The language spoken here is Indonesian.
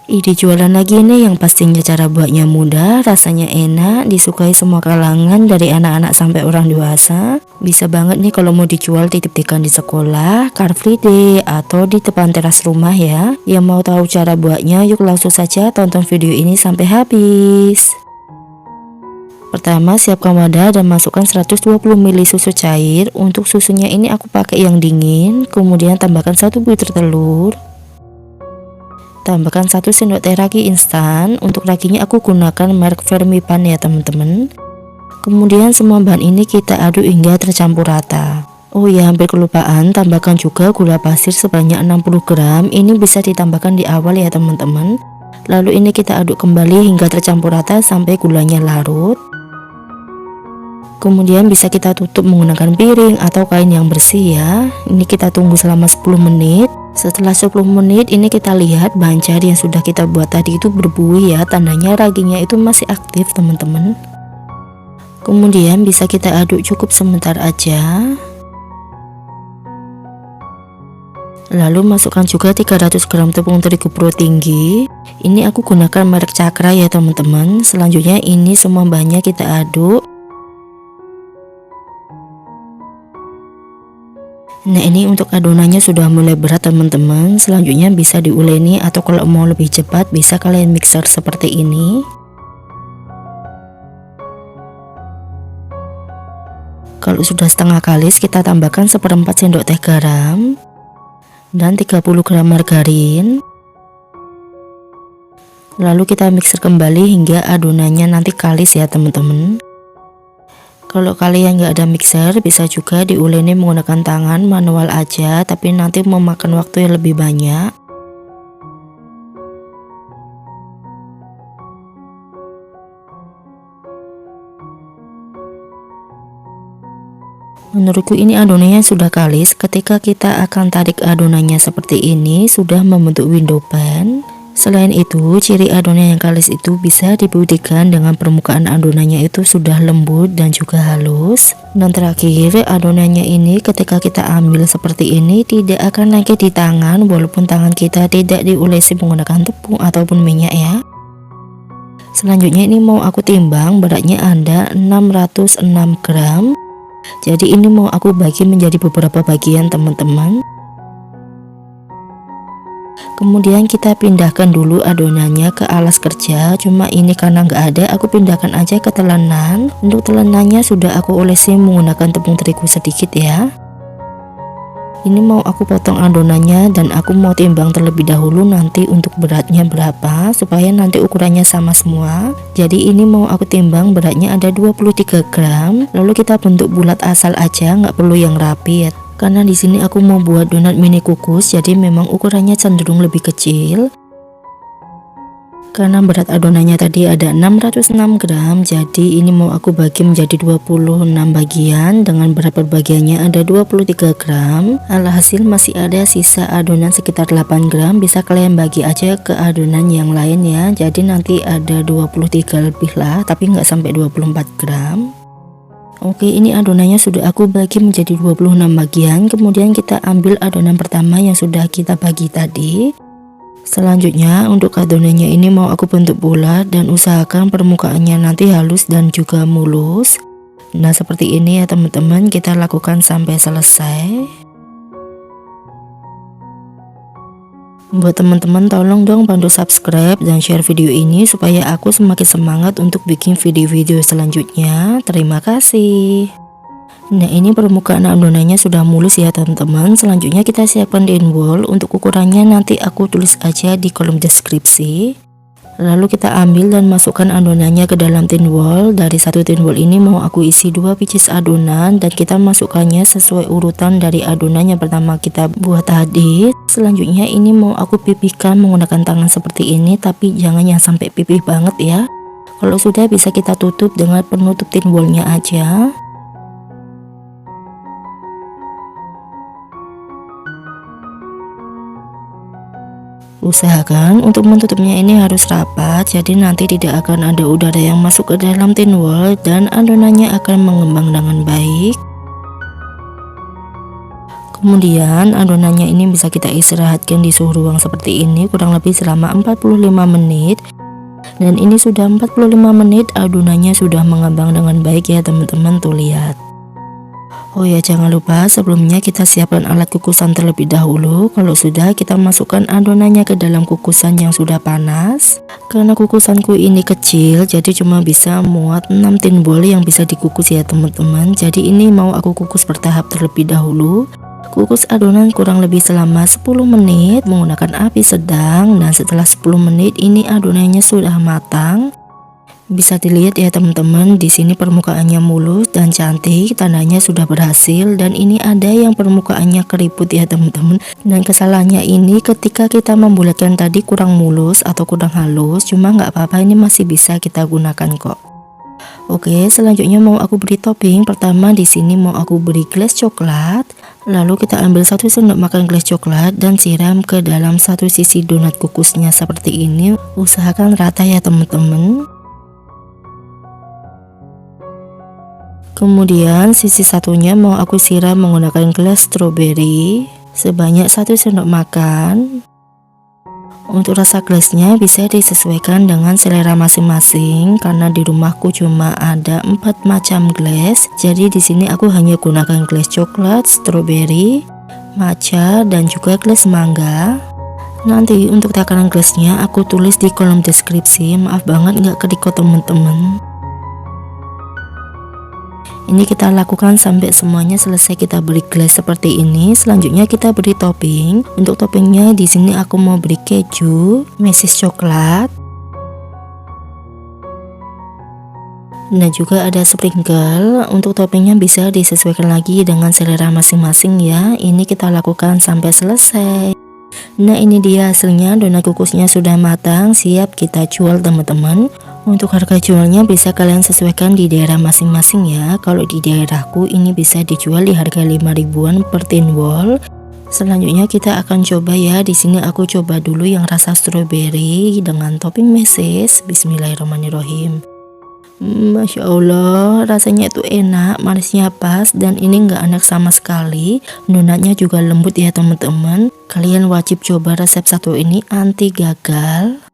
Ide jualan lagi nih yang pastinya cara buatnya mudah, rasanya enak, disukai semua kalangan dari anak-anak sampai orang dewasa. Bisa banget nih kalau mau dijual titip-titipan di sekolah, car free day, atau di depan teras rumah ya. Yang mau tahu cara buatnya, yuk langsung saja tonton video ini sampai habis. Pertama, siapkan wadah dan masukkan 120 ml susu cair. Untuk susunya ini aku pakai yang dingin. Kemudian tambahkan 1 butir telur. Tambahkan 1 sendok teh ragi instan. Untuk raginya aku gunakan merek Fermipan ya teman-teman. Kemudian semua bahan ini kita aduk hingga tercampur rata. Oh ya, hampir kelupaan, tambahkan juga gula pasir sebanyak 60 gram. Ini bisa ditambahkan di awal ya teman-teman. Lalu ini kita aduk kembali hingga tercampur rata sampai gulanya larut. Kemudian bisa kita tutup menggunakan piring atau kain yang bersih ya. Ini kita tunggu selama 10 menit. Setelah 10 menit ini kita lihat bahan cair yang sudah kita buat tadi itu berbuih ya. Tandanya raginya itu masih aktif teman-teman. Kemudian bisa kita aduk cukup sebentar aja. Lalu masukkan juga 300 gram tepung terigu pro tinggi. Ini aku gunakan merek Cakra ya teman-teman. Selanjutnya ini semua bahannya kita aduk. Nah, ini untuk adonannya sudah mulai berat teman-teman. Selanjutnya bisa diuleni atau kalau mau lebih cepat bisa kalian mixer seperti ini. Kalau sudah setengah kalis kita tambahkan 1/4 sendok teh garam dan 30 gram margarin. Lalu kita mixer kembali hingga adonannya nanti kalis ya teman-teman. Kalau kalian nggak ada mixer bisa juga diuleni menggunakan tangan manual aja, tapi nanti memakan waktu yang lebih banyak. Menurutku ini adonannya sudah kalis. Ketika kita akan tarik adonannya seperti ini sudah membentuk window pan. Selain itu, ciri adonan yang kalis itu bisa dibuktikan dengan permukaan adonannya itu sudah lembut dan juga halus. Dan terakhir, adonannya ini ketika kita ambil seperti ini tidak akan lengket di tangan walaupun tangan kita tidak diulesi menggunakan tepung ataupun minyak ya. Selanjutnya ini mau aku timbang, beratnya ada 606 gram. Jadi ini mau aku bagi menjadi beberapa bagian teman-teman. Kemudian kita pindahkan dulu adonannya ke alas kerja. Cuma ini karena nggak ada, aku pindahkan aja ke telenan. Untuk telenannya sudah aku olesi menggunakan tepung terigu sedikit ya. Ini mau aku potong adonannya dan aku mau timbang terlebih dahulu nanti untuk beratnya berapa supaya nanti ukurannya sama semua. Jadi ini mau aku timbang beratnya ada 23 gram. Lalu kita bentuk bulat asal aja, nggak perlu yang rapi ya. Karena di sini aku mau buat donat mini kukus, jadi memang ukurannya cenderung lebih kecil. Karena berat adonannya tadi ada 606 gram, jadi ini mau aku bagi menjadi 26 bagian dengan berat per bagiannya ada 23 gram. Alhasil masih ada sisa adonan sekitar 8 gram, bisa kalian bagi aja ke adonan yang lain ya. Jadi nanti ada 23 lebih lah, tapi nggak sampai 24 gram. Oke, ini adonannya sudah aku bagi menjadi 26 bagian. Kemudian kita ambil adonan pertama yang sudah kita bagi tadi. Selanjutnya untuk adonannya ini mau aku bentuk bulat dan usahakan permukaannya nanti halus dan juga mulus. Nah seperti ini ya teman-teman, kita lakukan sampai selesai. Buat teman-teman tolong dong bantu subscribe dan share video ini supaya aku semakin semangat untuk bikin video-video selanjutnya. Terima kasih. Nah ini permukaan adonannya sudah mulus ya teman-teman. Selanjutnya kita siapkan tin wall. Untuk ukurannya nanti aku tulis aja di kolom deskripsi. Lalu kita ambil dan masukkan adonannya ke dalam tin wall. Dari satu tin wall ini mau aku isi 2 pieces adonan dan kita masukkannya sesuai urutan dari adonan yang pertama kita buat tadi. Selanjutnya ini mau aku pipihkan menggunakan tangan seperti ini, tapi jangan yang sampai pipih banget ya. Kalau sudah bisa kita tutup dengan penutup tin wallnya aja. Usahakan untuk menutupnya ini harus rapat, jadi nanti tidak akan ada udara yang masuk ke dalam tin wall dan adonannya akan mengembang dengan baik. Kemudian adonannya ini bisa kita istirahatkan di suhu ruang seperti ini kurang lebih selama 45 menit. Dan ini sudah 45 menit, adonannya sudah mengembang dengan baik ya teman-teman, tuh lihat. Oh ya, jangan lupa sebelumnya kita siapkan alat kukusan terlebih dahulu. Kalau sudah, kita masukkan adonannya ke dalam kukusan yang sudah panas. Karena kukusanku ini kecil, jadi cuma bisa muat 6 tin bol yang bisa dikukus ya teman-teman. Jadi ini mau aku kukus bertahap terlebih dahulu. Kukus adonan kurang lebih selama 10 menit menggunakan api sedang. Dan setelah 10 menit ini adonannya sudah matang. Bisa dilihat ya teman-teman, di sini permukaannya mulus dan cantik, tandanya sudah berhasil. Dan ini ada yang permukaannya keriput ya teman-teman. Dan kesalahannya ini ketika kita membulatkan tadi kurang mulus atau kurang halus, cuma nggak apa-apa, ini masih bisa kita gunakan kok. Oke, selanjutnya mau aku beri topping. Pertama di sini mau aku beri glaze coklat. Lalu kita ambil 1 sendok makan glaze coklat dan siram ke dalam satu sisi donat kukusnya seperti ini. Usahakan rata ya teman-teman. Kemudian sisi satunya mau aku siram menggunakan glaze strawberry sebanyak 1 sendok makan. Untuk rasa glaze-nya bisa disesuaikan dengan selera masing-masing karena di rumahku cuma ada 4 macam glaze. Jadi di sini aku hanya gunakan glaze coklat, strawberry, matcha dan juga glaze mangga. Nanti untuk takaran glaze-nya aku tulis di kolom deskripsi. Maaf banget nggak ke-record teman-teman. Ini kita lakukan sampai semuanya selesai kita beri glaze seperti ini. Selanjutnya kita beri topping. Untuk toppingnya di sini aku mau beri keju, mesis coklat, dan juga ada sprinkle. Untuk toppingnya bisa disesuaikan lagi dengan selera masing-masing ya. Ini kita lakukan sampai selesai. Nah ini dia hasilnya, donat kukusnya sudah matang, siap kita jual teman-teman. Untuk harga jualnya bisa kalian sesuaikan di daerah masing-masing ya. Kalau di daerahku ini bisa dijual di harga 5 ribuan per tin ball. Selanjutnya kita akan coba ya. Di sini aku coba dulu yang rasa strawberry dengan topping mesis. Bismillahirrahmanirrahim. Masya Allah, rasanya itu enak, manisnya pas, dan ini nggak enak sama sekali. Donatnya juga lembut ya teman-teman. Kalian wajib coba resep satu ini, anti gagal.